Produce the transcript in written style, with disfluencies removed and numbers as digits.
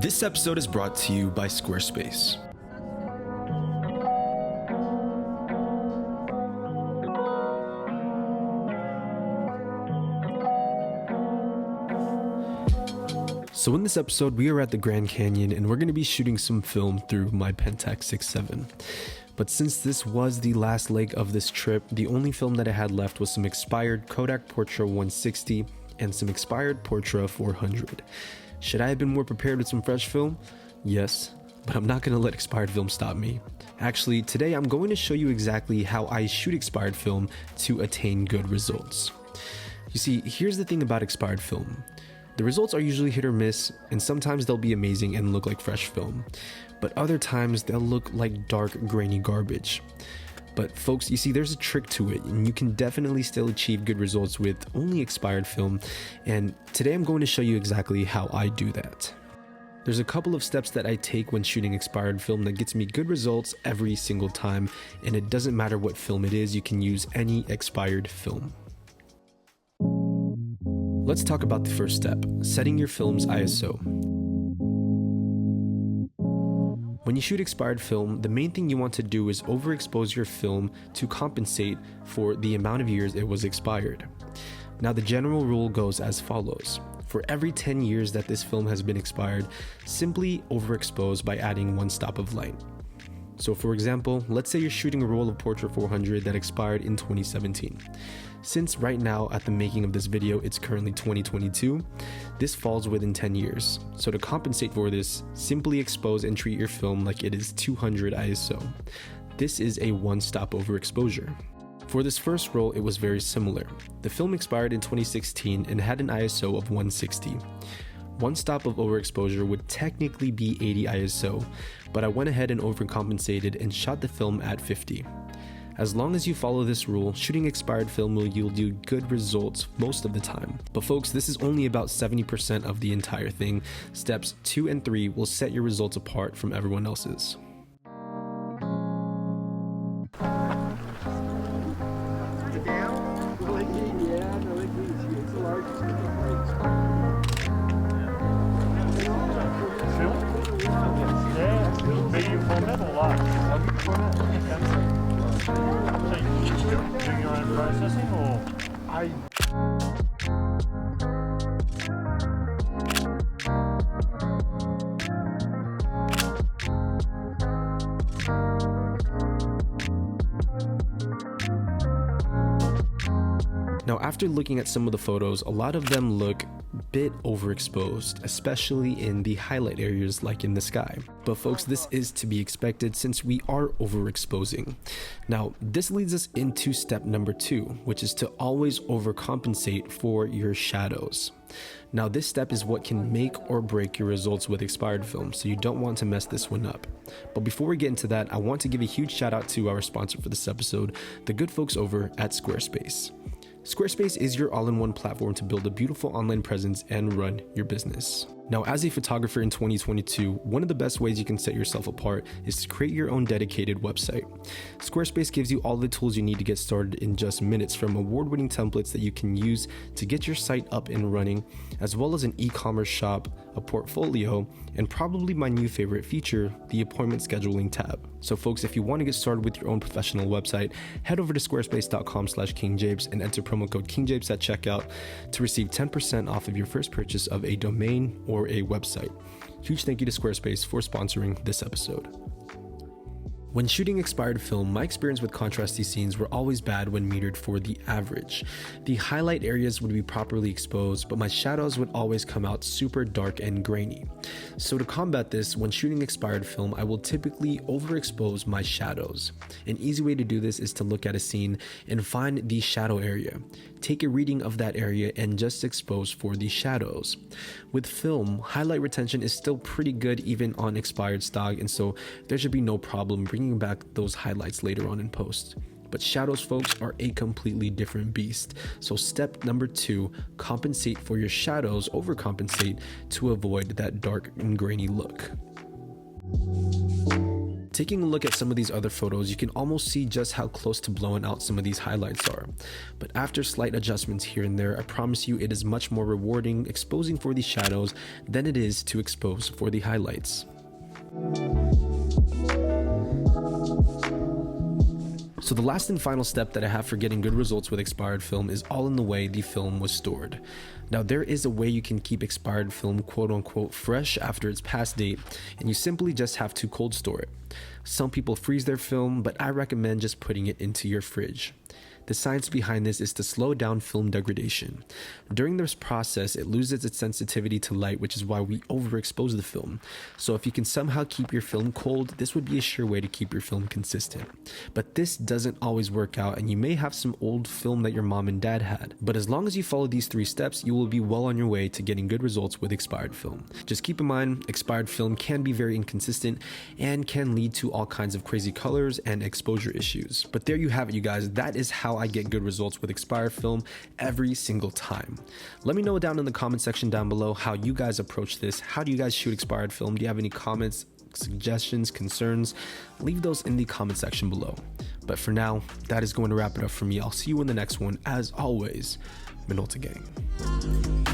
This episode is brought to you by Squarespace. So in this episode, we are at the Grand Canyon and we're going to be shooting some film through my Pentax 6.7. But since this was the last leg of this trip, the only film that I had left was some expired Kodak Portra 160 and some expired Portra 400. Should I have been more prepared with some fresh film? Yes, but I'm not going to let expired film stop me. Actually, today I'm going to show you exactly how I shoot expired film to attain good results. You see, here's the thing about expired film. The results are usually hit or miss, and sometimes they'll be amazing and look like fresh film, but other times they'll look like dark, grainy garbage. But folks, you see, there's a trick to it, and you can definitely still achieve good results with only expired film, and today I'm going to show you exactly how I do that. There's a couple of steps that I take when shooting expired film that gets me good results every single time, and it doesn't matter what film it is, you can use any expired film. Let's talk about the first step, setting your film's ISO. When you shoot expired film, the main thing you want to do is overexpose your film to compensate for the amount of years it was expired. Now the general rule goes as follows. For every 10 years that this film has been expired, simply overexpose by adding one stop of light. So for example, let's say you're shooting a roll of Portra 400 that expired in 2017. Since right now at the making of this video it's currently 2022, this falls within 10 years. So to compensate for this, simply expose and treat your film like it is 200 ISO. This is a one-stop overexposure. For this first roll, it was very similar. The film expired in 2016 and had an ISO of 160. One stop of overexposure would technically be 80 ISO, but I went ahead and overcompensated and shot the film at 50. As long as you follow this rule, shooting expired film will yield you good results most of the time. But folks, this is only about 70% of the entire thing. Steps 2 and 3 will set your results apart from everyone else's. Doing your own processing or? Now, after looking at some of the photos, a lot of them look a bit overexposed, especially in the highlight areas like in the sky. But folks, this is to be expected since we are overexposing. Now, this leads us into step number 2, which is to always overcompensate for your shadows. Now, this step is what can make or break your results with expired film, so you don't want to mess this one up. But before we get into that, I want to give a huge shout out to our sponsor for this episode, the good folks over at Squarespace. Squarespace is your all-in-one platform to build a beautiful online presence and run your business. Now, as a photographer in 2022, one of the best ways you can set yourself apart is to create your own dedicated website. Squarespace gives you all the tools you need to get started in just minutes, from award-winning templates that you can use to get your site up and running, as well as an e-commerce shop, a portfolio, and probably my new favorite feature, the appointment scheduling tab. So folks, if you want to get started with your own professional website, head over to squarespace.com/KingJapes and enter promo code KingJapes at checkout to receive 10% off of your first purchase of a domain or a website. Huge thank you to Squarespace for sponsoring this episode. When shooting expired film, my experience with contrasty scenes were always bad when metered for the average. The highlight areas would be properly exposed, but my shadows would always come out super dark and grainy. So to combat this, when shooting expired film, I will typically overexpose my shadows. An easy way to do this is to look at a scene and find the shadow area. Take a reading of that area and just expose for the shadows. With film, highlight retention is still pretty good even on expired stock, and so there should be no problem bringing back those highlights later on in post. But shadows, folks, are a completely different beast. So step number 2, compensate for your shadows, overcompensate to avoid that dark and grainy look. Taking a look at some of these other photos, you can almost see just how close to blowing out some of these highlights are. But after slight adjustments here and there, I promise you it is much more rewarding exposing for the shadows than it is to expose for the highlights. So the last and final step that I have for getting good results with expired film is all in the way the film was stored. Now there is a way you can keep expired film quote unquote fresh after its past date, and you simply just have to cold store it. Some people freeze their film, but I recommend just putting it into your fridge. The science behind this is to slow down film degradation. During this process, it loses its sensitivity to light, which is why we overexpose the film. So if you can somehow keep your film cold, this would be a sure way to keep your film consistent. But this doesn't always work out, and you may have some old film that your mom and dad had. But as long as you follow these 3 steps, you will be well on your way to getting good results with expired film. Just keep in mind, expired film can be very inconsistent and can lead to all kinds of crazy colors and exposure issues. But there you have it, you guys. That is how I get good results with expired film every single time. Let me know down in the comment section down below how you guys approach this. How do you guys shoot expired film? Do you have any comments, suggestions, concerns? Leave those in the comment section below. But for now, that is going to wrap it up for me. I'll see you in the next one. As always, Minolta Gang.